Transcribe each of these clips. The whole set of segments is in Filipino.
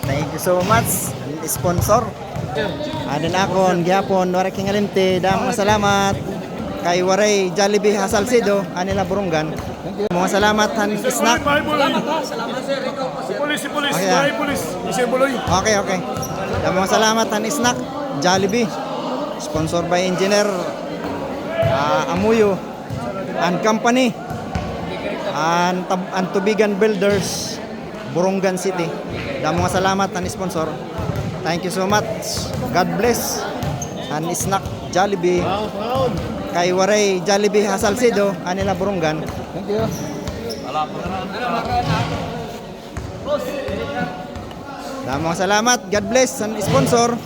Thank you so much. Sponsor. Adin akon gyapon wara kingalimti dam salamat kay waray Jollibee Hasalsido anila burunggan. Mga salamat han snack. Salamat sir. Si Police. Okay, Bahay Police. Isay Buloy. Okay. Dam mga salamat han snack Jollibee. Sponsor by Engineer Amuyo and Company and Tubigan Builders Burungan City. Dam mga salamat han sponsor. Thank you so much. God bless. And snack Jollibee. Kay waray Jollibee Hasalsido anila burunggan. Thank you. Damang salamat. God bless and sponsor.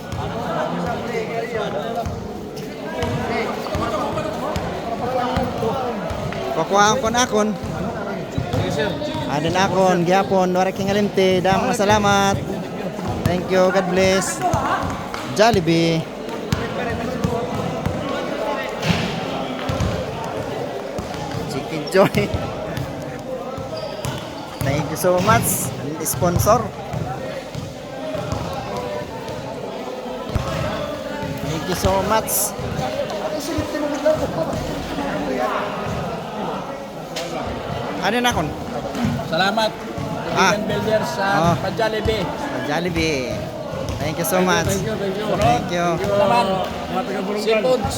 Kukuhaan kon akon. Adin akon gyapon wara kingalimti. Damang salamat. Thank you. God bless. Jollibee. Chicken Joy. Thank you so much. Sponsor. Thank you so much. Ano na kon? Salamat. Tubigan Builders sa Jollibee. Jollibee. Thank you so much. Thank you. Thank you. Salamat. Seafoods.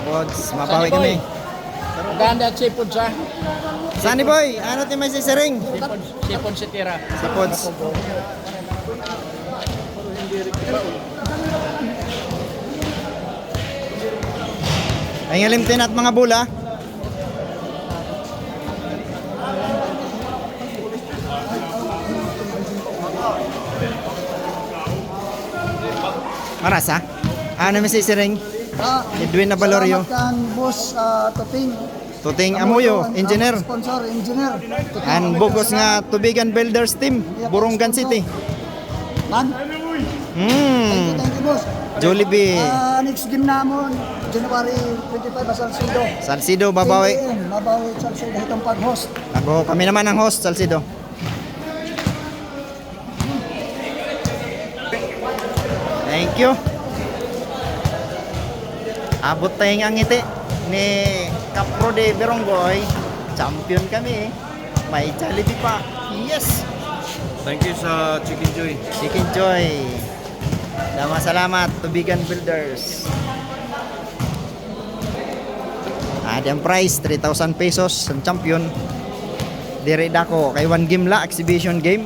Pods, mabawi kami. Ganda at seafoods ha. Sunny boy, ano ti may sisiring? Seafoods si Tira. Si Pods. Ay ngalimtin at mga bula. Marasa? Ano may sisiring? Edwin na Valorio. Salamat kan boss Tuting. Tuting Amuyo, engineer. Sponsor, engineer. And bugos nga Tubigan Builders Team, Burungan City. Man, Hmm. thank you boss. Jollibee. Next game namon, January 25 Salcido. Salcido, babawi. Babawi Salcido itong pag-host. Ako, kami naman ang host, Salcido. Thank you. Abot tayong ang ngiti ni Capro de Berongoy. Champion kami. May Jollibee pa. Yes! Thank you sa Chicken Joy. Chicken Joy. Salamat, Tubigan Builders. Ang price, 3,000 pesos ang champion. Dire dako kay one game la, exhibition game.